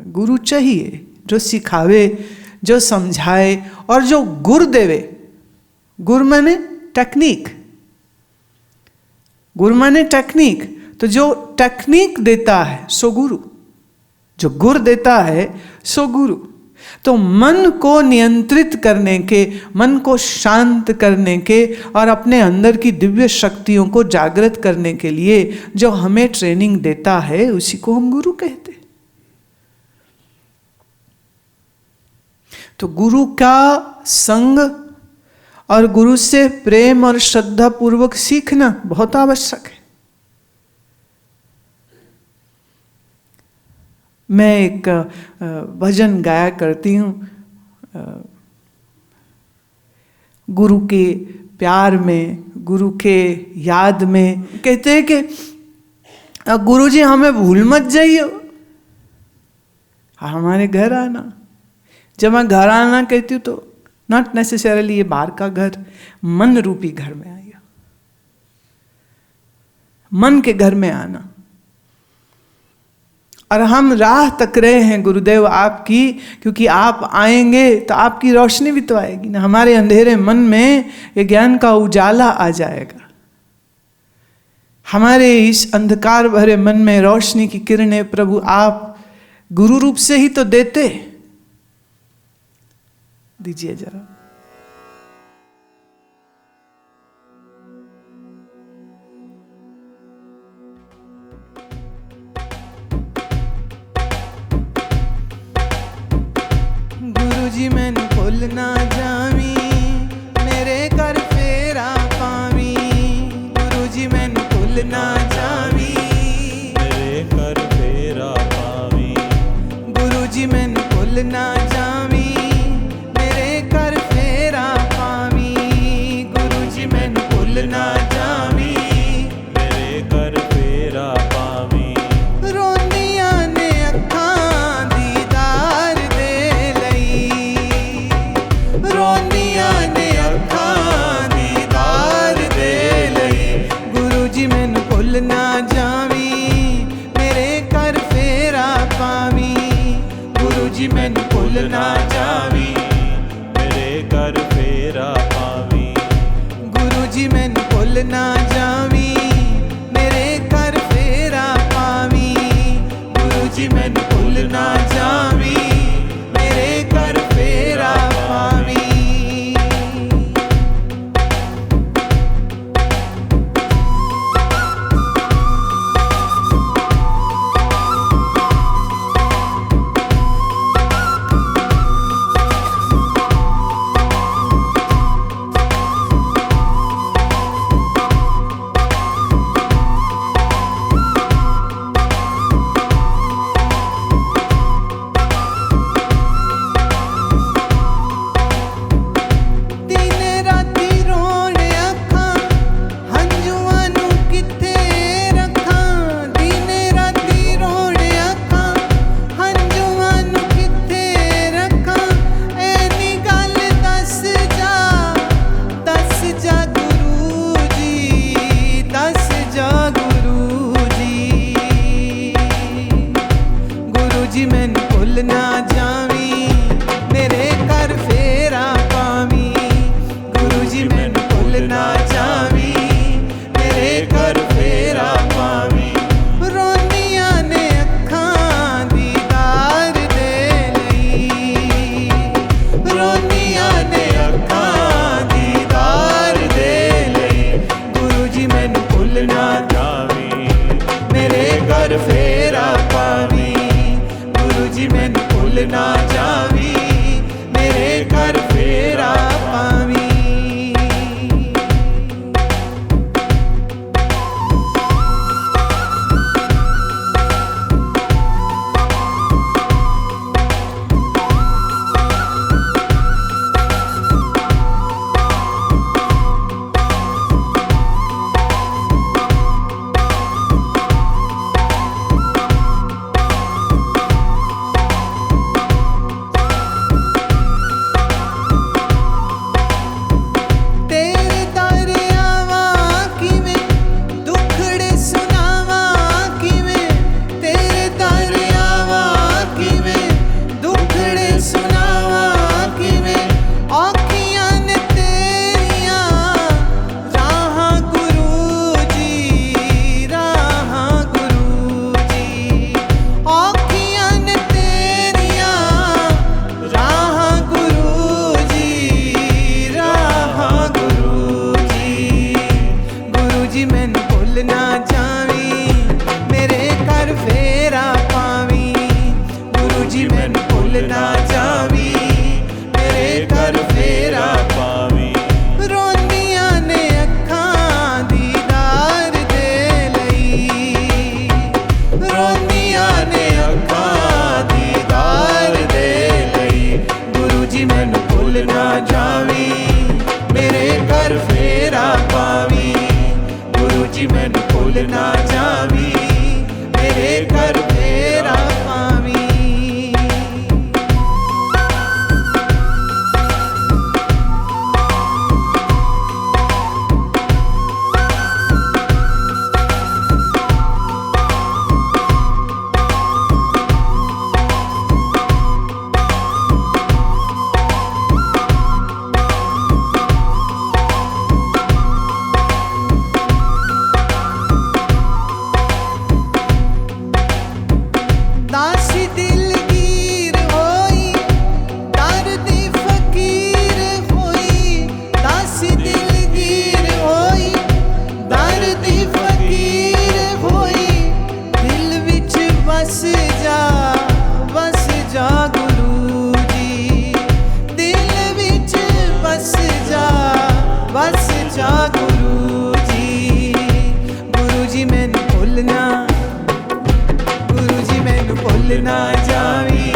गुरु चाहिए जो सिखावे, जो समझाए और जो गुर देवे। गुर माने टेक्निक, गुरु माने टेक्निक। तो जो टेक्निक देता है सो गुरु, जो गुर देता है सो गुरु। तो मन को नियंत्रित करने के, मन को शांत करने के और अपने अंदर की दिव्य शक्तियों को जागृत करने के लिए जो हमें ट्रेनिंग देता है उसी को हम गुरु कहते हैं। तो गुरु का संग और गुरु से प्रेम और श्रद्धा पूर्वक सीखना बहुत आवश्यक है। मैं एक भजन गाया करती हूँ, गुरु के प्यार में, गुरु के याद में। कहते हैं कि गुरु जी हमें भूल मत जाइए, हमारे घर आना। जब मैं घर आना कहती हूँ तो नॉट नेसेसरली ये बाहर का घर, मन रूपी घर में आइए, मन के घर में आना। और हम राह तक रहे हैं गुरुदेव आपकी, क्योंकि आप आएंगे तो आपकी रोशनी भी तो आएगी ना। हमारे अंधेरे मन में ये ज्ञान का उजाला आ जाएगा। हमारे इस अंधकार भरे मन में रोशनी की किरणें प्रभु आप गुरु रूप से ही तो देते। दीजिए जरा। गुरुजी मैनू भुल ना जावी, मेरे घर फेरा पावी। गुरुजी मैनू भुल ना जावी, मेरे घर फेरा पावी। गुरुजी मैनू भुल ना जावी, मेरे घर फेरा पावी। गुरुजी मैनू भुल ना जावी, मेरे घर फेरा पावी। रोंदियां ने अखां दीदार दे लई, रोंदियां ने अखां दीदार दे लई। गुरुजी मैनू भुल ना जावी, मेरे घर फेरा पावी। गुरुजी मैनू भुल ना जावी, मेरे घर फेरा पावी। गुरुजी मैनू भुल जी मैनू भुल ना जावी, मेरे घर फेरा पावी। गुरु जी मैनू भुल ना जावी, मेरे घर फेरा पावी। दासी दिलगीर होई, दर्दी फकीर होई। दासी दिलगीर होई, दर्दी फकीर होई। दिल विच बस जा गुरु जी, दिल विच बस जा गुरु जी। गुरु जी मैनू भुलना, गुरु जी मैनू भुल ना जावी,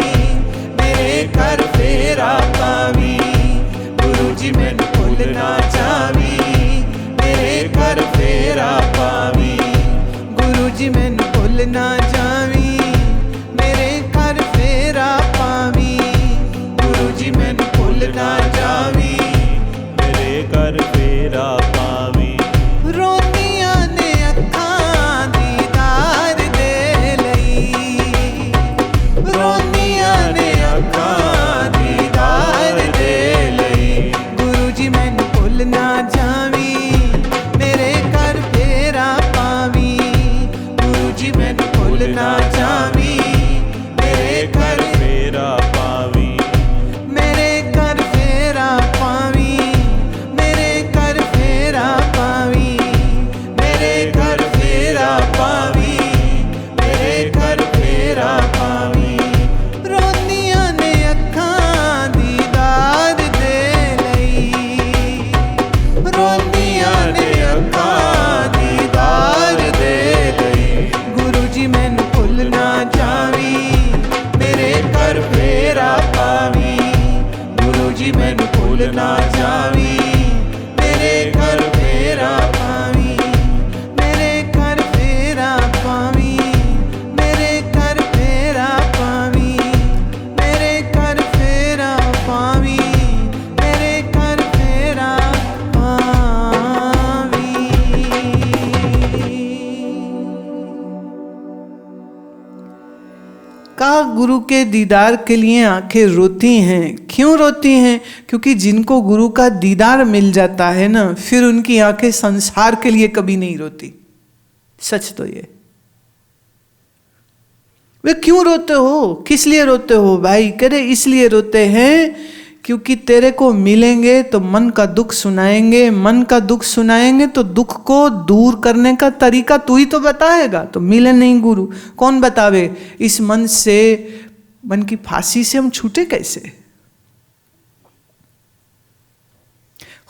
मेरे घर फेरा पावी। गुरु जी मैनू भुल ना जावी, मेरे घर फेरा पावी। गुरु जी मैनू भुल ना जावी, मेरे घर फेरा पावी। गुरु जी मैनू भुल ना जावी, मेरे घर फेरा पावी। रोंदियां ने अखां दीदार दे लई, रोंदियां ने अखां दीदार दे लई। गुरु जी मैनू भुल ना जावी, मेरे घर फेरा पावी। गुरु जी मैनू भुल ना जावी, मेरे घर फेरा पावी। मेरे घर फेरा पावी, मेरे घर फेरा पावी। मेरे घर फेरा पावी, मेरे घर फेरा पावी। रोंदियां ने अखां दीदार दे लई, रोंदियां ने अखां दीदार दे लई। गुरु जी मैनू भुल ना जावी, मेरे घर फेरा पावी। गुरु जी मैनू भुल ना जावी, मेरे घर फेरा पावी। मेरे घर फेरा पावी, मेरे घर फेरा पावी। मेरे घर फेरा पावी, मेरे घर फेरा पावी। कहा गुरु के दीदार के लिए आंखें रोती हैं। क्यों रोती हैं? क्योंकि जिनको गुरु का दीदार मिल जाता है ना, फिर उनकी आंखें संसार के लिए कभी नहीं रोती। सच तो ये। वे क्यों रोते हो? किस लिए रोते हो भाई? कह रहे इसलिए रोते हैं क्योंकि तेरे को मिलेंगे तो मन का दुख सुनाएंगे, मन का दुख सुनाएंगे तो दुख को दूर करने का तरीका तू ही तो बताएगा। तो मिले नहीं गुरु, कौन बतावे? इस मन से, मन की फांसी से हम छूटे कैसे?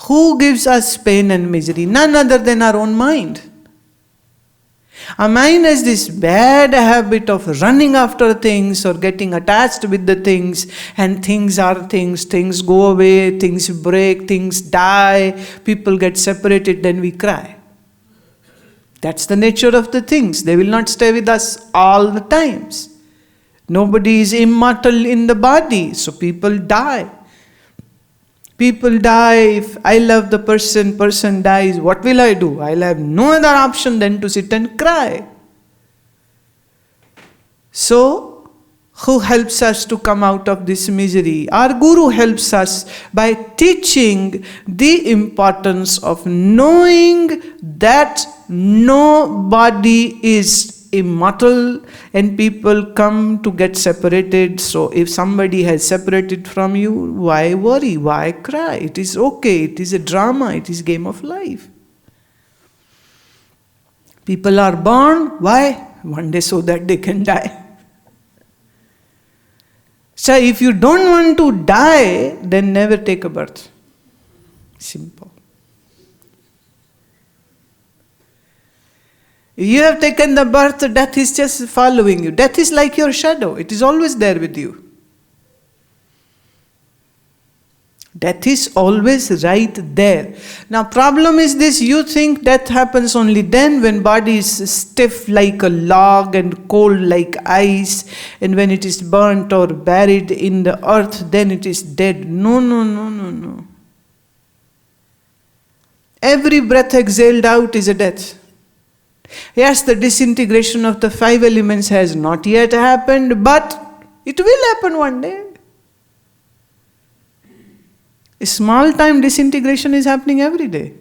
Who gives us pain and misery? None other than our own mind. Our mind has this bad habit of running after things or getting attached with the things, and things are things, things go away, things break, things die, people get separated, then we cry. That's the nature of the things. They will not stay with us all the times. Nobody is immortal in the body, so people die. People die. If I love the person dies, what will I do? I'll have no other option than to sit and cry. So, who helps us to come out of this misery? Our Guru helps us by teaching the importance of knowing that nobody is immortal and people come to get separated. So if somebody has separated from you, why worry? Why cry? It is okay. It is a drama. It is a game of life. People are born. Why? One day so that they can die. So if you don't want to die, then never take a birth. Simple. You have taken the birth, death is just following you. Death is like your shadow. It is always there with you. Death is always right there. Now problem is this, you think death happens only then when body is stiff like a log and cold like ice, and when it is burnt or buried in the earth then it is dead. No, no, no, no, no. Every breath exhaled out is a death. Yes, the disintegration of the 5 elements has not yet happened, but it will happen one day. A small time disintegration is happening every day.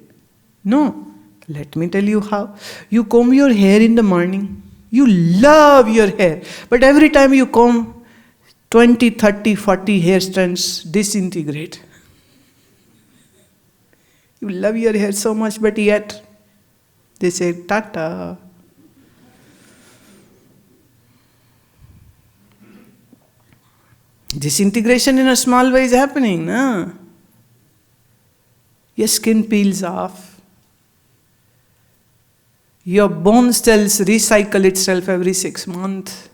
No, let me tell you how. You comb your hair in the morning. You love your hair. But every time you comb, 20, 30, 40 hair strands disintegrate. You love your hair so much, but yet they say, tata. Disintegration in a small way is happening, na? Your skin peels off. Your bone cells recycle itself every 6 months.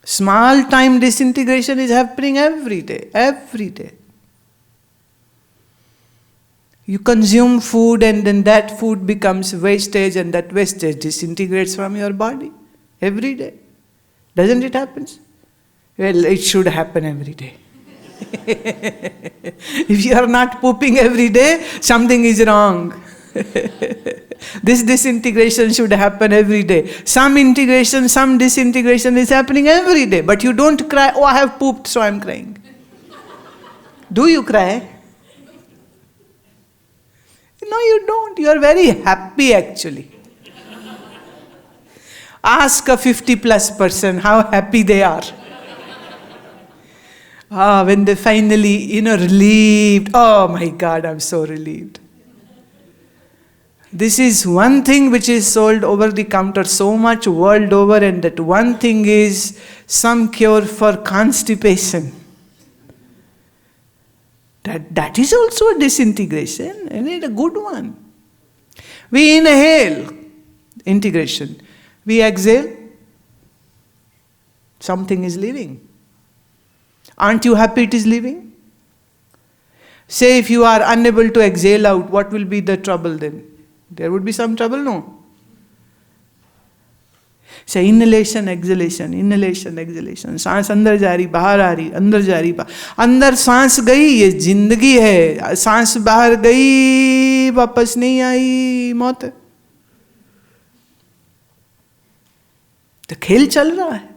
Small time disintegration is happening every day, every day. You consume food and then that food becomes wastage and that wastage disintegrates from your body every day. Doesn't it happen? Well, it should happen every day. If you are not pooping every day, something is wrong. This disintegration should happen every day. Some integration, some disintegration is happening every day. But you don't cry, oh I have pooped so I am crying. Do you cry? No, you don't. You are very happy actually. Ask a 50+ person how happy they are. When they finally, relieved. Oh my God, I'm so relieved. This is one thing which is sold over the counter so much world over, and that one thing is some cure for constipation. That is also a disintegration, and it's a good one. We inhale, integration. We exhale, something is leaving. Aren't you happy it is leaving? Say if you are unable to exhale out, what will be the trouble then? There would be some trouble, no? Say inhalation, exhalation, inhalation, exhalation. सांस अंदर जा रही, बाहर आ रही, अंदर जा रही, अंदर सांस गई, ये जिंदगी है. सांस बाहर गई, वापस नहीं आई, मौत है. तो खेल चल रहा है.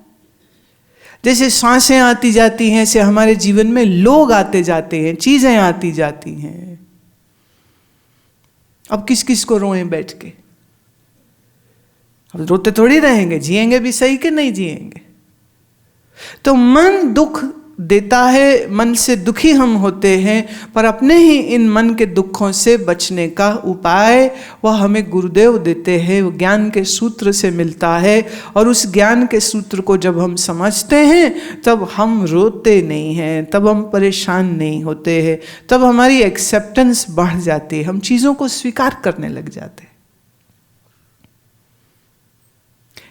जैसे सांसें आती जाती हैं, ऐसे हमारे जीवन में लोग आते जाते हैं, चीजें आती जाती हैं. अब किस किस को रोएं बैठ के? अब रोते थोड़ी रहेंगे, जिएंगे भी सही कि नहीं जिएंगे. तो मन दुख देता है, मन से दुखी हम होते हैं, पर अपने ही इन मन के दुखों से बचने का उपाय वह हमें गुरुदेव देते हैं. वो ज्ञान के सूत्र से मिलता है, और उस ज्ञान के सूत्र को जब हम समझते हैं तब हम रोते नहीं हैं, तब हम परेशान नहीं होते हैं, तब हमारी एक्सेप्टेंस बढ़ जाती है, हम चीज़ों को स्वीकार करने लग जाते हैं.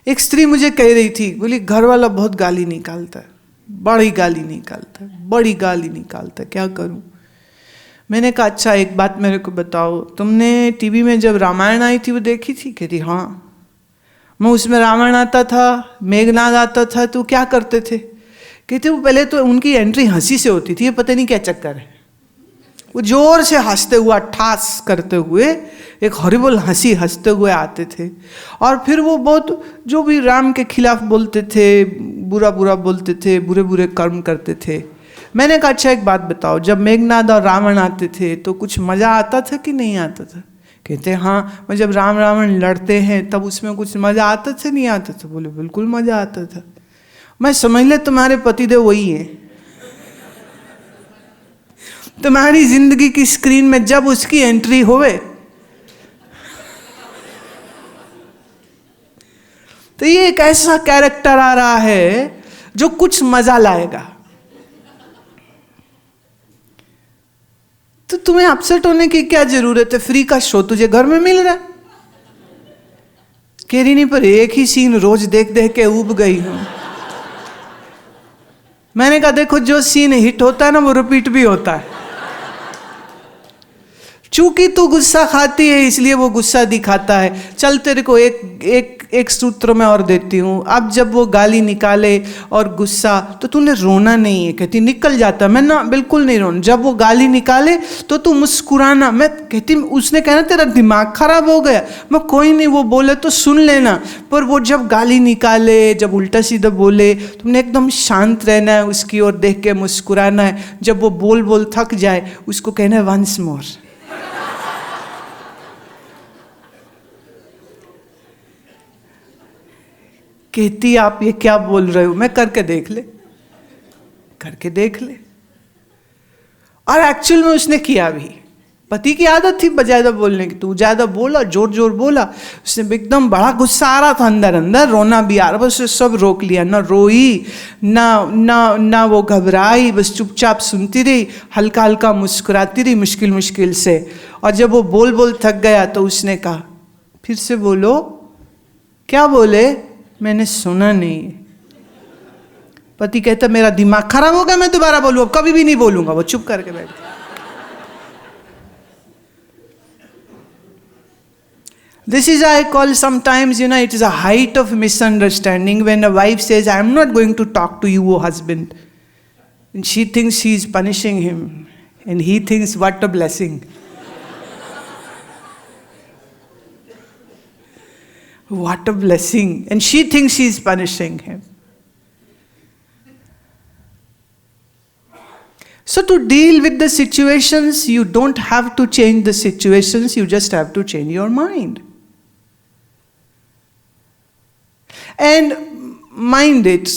एक स्त्री मुझे कह रही थी, बोली घर वाला बहुत गाली निकालता है, बड़ी गाली निकालता है, बड़ी गाली निकालता है, क्या करूं? मैंने कहा अच्छा एक बात मेरे को बताओ, तुमने टीवी में जब रामायण आई थी वो देखी थी? कहती हाँ. मैं उसमें रामायण आता था, मेघनाद आता था, तो क्या करते थे? कहते वो पहले तो उनकी एंट्री हंसी से होती थी, ये पता नहीं क्या चक्कर है. वो जोर से हंसते हुए, ठास करते हुए, एक हॉरिबल हंसी हंसते हुए आते थे, और फिर वो बहुत जो भी राम के खिलाफ बोलते थे, बुरा बुरा बोलते थे, बुरे बुरे कर्म करते थे. मैंने कहा अच्छा एक बात बताओ, जब मेघनाद और रावण आते थे तो कुछ मज़ा आता था कि नहीं आता था? कहते हाँ, मैं जब राम रावण लड़ते हैं तब उसमें कुछ मज़ा आता था नहीं आता था? बोले बिल्कुल मज़ा आता था. मैं समझ ले तुम्हारे पतिदेव वही हैं. तुम्हारी जिंदगी की स्क्रीन में जब उसकी एंट्री होवे तो ये एक ऐसा कैरेक्टर आ रहा है जो कुछ मजा लाएगा. तो तुम्हें अपसेट होने की क्या जरूरत है? फ्री का शो तुझे घर में मिल रहा है. कह रही नहीं, पर एक ही सीन रोज देख देख के उब गई हूं. मैंने कहा देखो जो सीन हिट होता है ना वो रिपीट भी होता है। चूंकि तू गुस्सा खाती है इसलिए वो गुस्सा दिखाता है। चल तेरे को एक सूत्र में और देती हूं। अब जब वो गाली निकाले और गुस्सा, तो तूने रोना नहीं है। कहती निकल जाता। मैं ना बिल्कुल नहीं रोना। जब वो गाली निकाले तो तू मुस्कुराना। मैं कहती उसने कहना तेरा दिमाग खराब हो गया। मैं कोई नहीं, वो बोले तो सुन लेना। पर वो जब गाली निकाले, जब उल्टा सीधा बोले, तुमने एकदम शांत रहना है, उसकी ओर देख के मुस्कुराना है। जब वो बोल थक जाए उसको कहना है वंस मोर। कहती आप ये क्या बोल रहे हो? मैं करके देख ले। और एक्चुअल में उसने किया भी। पति की आदत थी ज्यादा बोलने की, तो ज्यादा बोला, जोर बोला। उसने एकदम बड़ा गुस्सा आ रहा था, अंदर रोना भी आ रहा, बस सब रोक लिया। ना रोई ना वो घबराई, बस चुपचाप सुनती रही, हल्का हल्का मुस्कुराती रही मुश्किल से। और जब वो बोल थक गया तो उसने कहा फिर से बोलो। क्या बोले? मैंने सुना नहीं। पति कहता मेरा दिमाग खराब हो गया, मैं दोबारा बोलूं? अब कभी भी नहीं बोलूंगा। वो चुप करके बैठ गया। This is I call sometimes, it is a height of misunderstanding when a wife says, I am not going to talk to you, O husband. And she thinks she is punishing him. And he thinks, what a blessing. What a blessing. And she thinks she is punishing him. So to deal with the situations, you don't have to change the situations, you just have to change your mind. And mind it,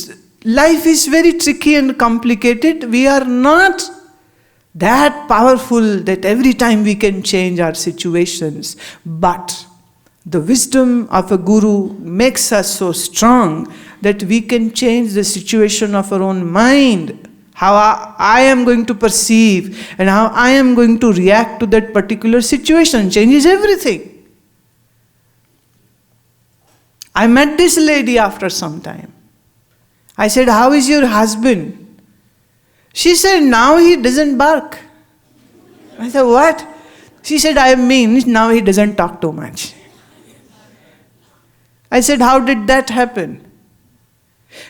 life is very tricky and complicated. We are not that powerful that every time we can change our situations. But the wisdom of a guru makes us so strong that we can change the situation of our own mind. How I am going to perceive and how I am going to react to that particular situation changes everything. I met this lady after some time. I said, how is your husband? She said, now he doesn't bark. I said, what? She said, I mean, now he doesn't talk too much. I said, how did that happen?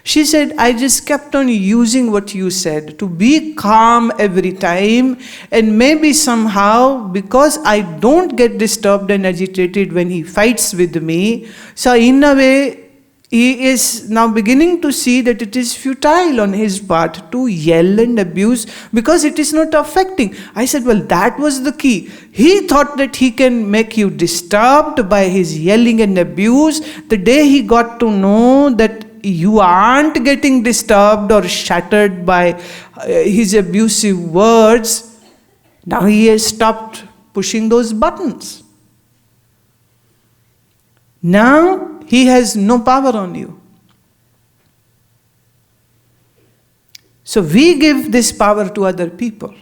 She said, I just kept on using what you said to be calm every time, and maybe somehow because I don't get disturbed and agitated when he fights with me, so in a way he is now beginning to see that it is futile on his part to yell and abuse because it is not affecting. I said, well, that was the key. He thought that he can make you disturbed by his yelling and abuse. The day he got to know that you aren't getting disturbed or shattered by his abusive words, now he has stopped pushing those buttons. Now he has no power on you. So we give this power to other people.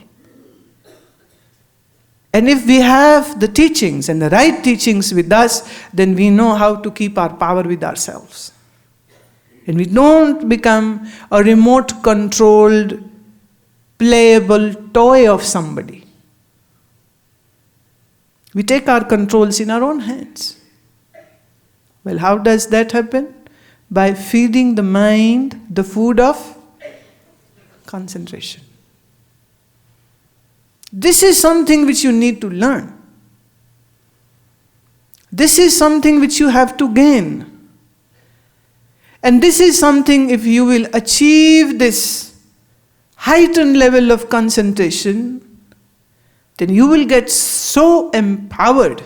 And if we have the teachings and the right teachings with us, then we know how to keep our power with ourselves. And we don't become a remote-controlled, playable toy of somebody. We take our controls in our own hands. Well, how does that happen? By feeding the mind the food of concentration. This is something which you need to learn. This is something which you have to gain. And this is something, if you will achieve this heightened level of concentration, then you will get so empowered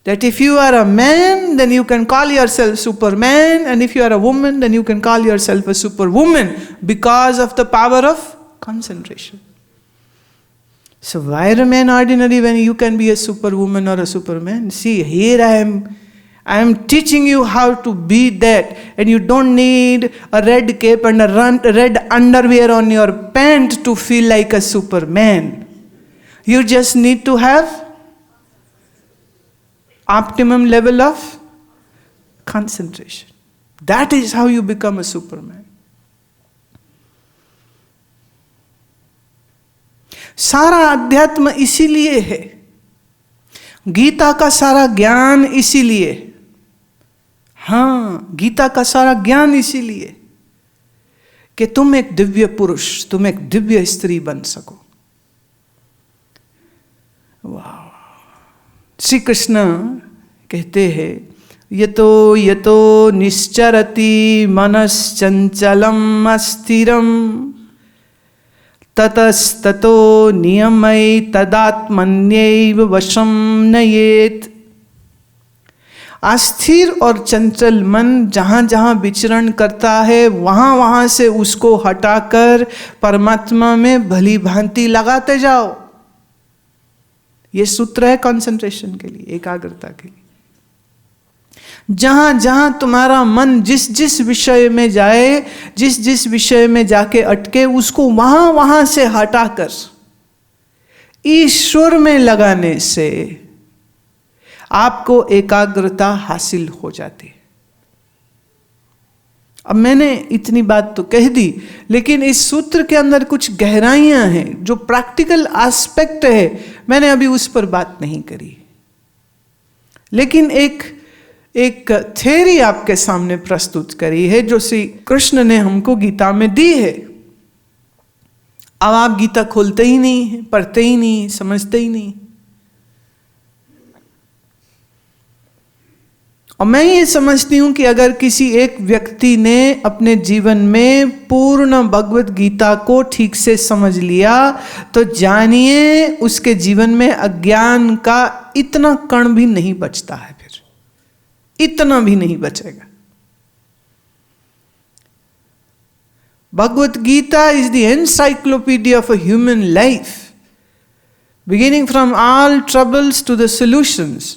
that if you are a man, then you can call yourself Superman, and if you are a woman, then you can call yourself a Superwoman because of the power of concentration. So why remain ordinary when you can be a Superwoman or a Superman? See, here I am teaching you how to be that, and you don't need a red cape and a red underwear on your pant to feel like a Superman. You just need to have optimum level of concentration. That is how you become a Superman. सारा अध्यात्म इसीलिए है, गीता का सारा ज्ञान इसीलिए, हाँ गीता का सारा ज्ञान इसीलिए कि तुम एक दिव्य पुरुष, तुम एक दिव्य स्त्री बन सको। वाह! श्री कृष्ण कहते हैं यतो निश्चरति मनश्चंचलम अस्थिरम ततस्ततो नियमै तदात्मन्यैव वशं नयेत्। अस्थिर और चंचल मन जहाँ जहाँ विचरण करता है वहाँ वहाँ से उसको हटाकर परमात्मा में भली भांति लगाते जाओ। ये सूत्र है कंसंट्रेशन के लिए, एकाग्रता के लिए। जहां जहां तुम्हारा मन जिस जिस विषय में जाए, जिस जिस विषय में जाके अटके, उसको वहां वहां से हटाकर ईश्वर में लगाने से आपको एकाग्रता हासिल हो जाती है। अब मैंने इतनी बात तो कह दी, लेकिन इस सूत्र के अंदर कुछ गहराइयां हैं, जो प्रैक्टिकल एस्पेक्ट है, मैंने अभी उस पर बात नहीं करी। लेकिन एक थ्योरी आपके सामने प्रस्तुत करी है जो श्री कृष्ण ने हमको गीता में दी है। अब आप गीता खोलते ही नहीं, पढ़ते ही नहीं, समझते ही नहीं। और मैं ये समझती हूं कि अगर किसी एक व्यक्ति ने अपने जीवन में पूर्ण भगवत गीता को ठीक से समझ लिया तो जानिए उसके जीवन में अज्ञान का इतना कण भी नहीं बचता है, फिर इतना भी नहीं बचेगा। Bhagavad Gita is the encyclopedia of a human life, beginning from all troubles to the solutions,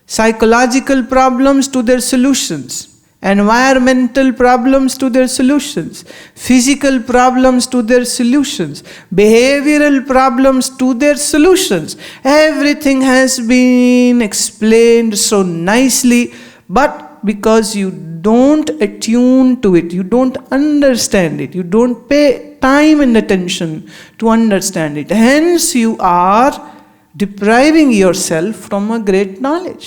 psychological problems to their solutions, environmental problems to their solutions, physical problems to their solutions, behavioral problems to their solutions. Everything has been explained so nicely, but because you don't attune to it, you don't understand it, you don't pay time and attention to understand it, hence you are depriving yourself from a great knowledge.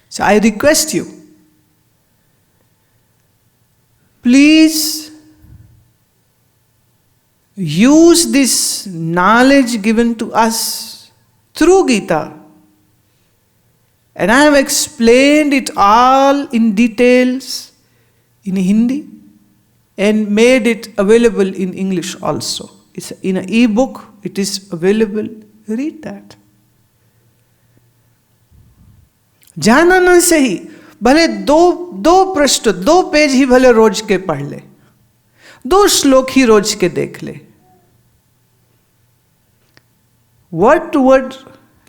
So I request you, please use this knowledge given to us through Gita. And I have explained it all in details in Hindi and made it available in English also. It's in an e-book, it is available. Read that. जाना ना सही, भले दो पृष्ठ, 2 page ही भले रोज के पढ़ ले, 2 श्लोक ही रोज के देख ले। वर्ड टू वर्ड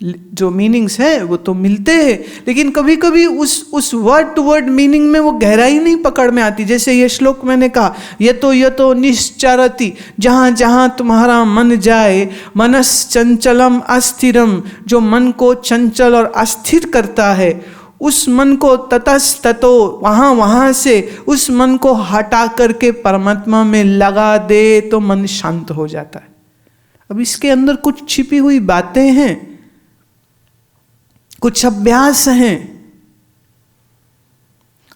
जो मीनिंग्स है वो तो मिलते हैं, लेकिन कभी कभी उस वर्ड टू वर्ड मीनिंग में वो गहराई नहीं पकड़ में आती। जैसे ये श्लोक मैंने कहा, ये तो निश्चरति, जहां जहां तुम्हारा मन जाए, मनस चंचलम अस्थिरम, जो मन को चंचल और अस्थिर करता है, उस मन को ततस्ततो, वहां वहां से उस मन को हटा करके परमात्मा में लगा दे तो मन शांत हो जाता है। अब इसके अंदर कुछ छिपी हुई बातें हैं, कुछ अभ्यास हैं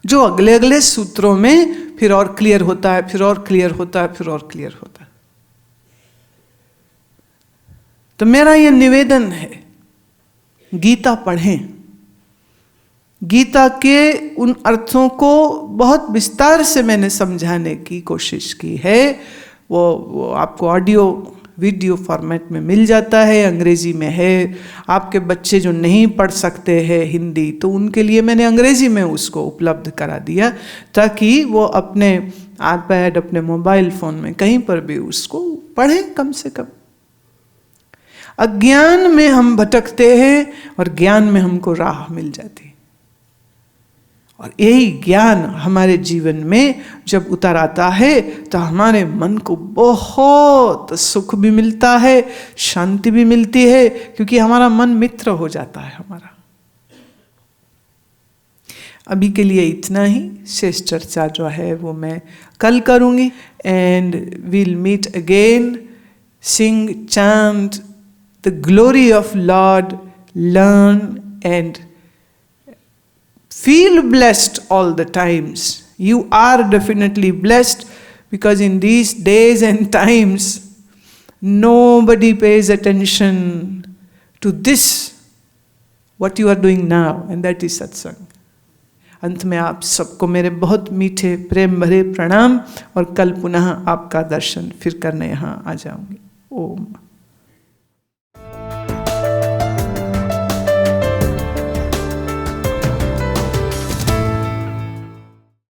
जो अगले अगले सूत्रों में फिर और क्लियर होता है, फिर और क्लियर होता है, फिर और क्लियर होता है। तो मेरा यह निवेदन है, गीता पढ़ें। गीता के उन अर्थों को बहुत विस्तार से मैंने समझाने की कोशिश की है। वो आपको ऑडियो वीडियो फॉर्मेट में मिल जाता है, अंग्रेजी में है। आपके बच्चे जो नहीं पढ़ सकते हैं हिंदी, तो उनके लिए मैंने अंग्रेजी में उसको उपलब्ध करा दिया, ताकि वो अपने आईपैड, अपने मोबाइल फ़ोन में कहीं पर भी उसको पढ़ें कम से कम। अज्ञान में हम भटकते हैं और ज्ञान में हमको राह मिल जाती है। और यही ज्ञान हमारे जीवन में जब उतर आता है तो हमारे मन को बहुत सुख भी मिलता है, शांति भी मिलती है, क्योंकि हमारा मन मित्र हो जाता है हमारा। अभी के लिए इतना ही, शेष चर्चा जो है वो मैं कल करूँगी। And we'll meet again sing, chant the glory of Lord, learn and feel blessed all the times. You are definitely blessed, because in these days and times, nobody pays attention to this, what you are doing now, and that is satsang. अंत में आप सबको मेरे बहुत मीठे प्रेम भरे प्रणाम, और कल पुनः आपका दर्शन फिर करने यहाँ आ जाऊंगी। ओम।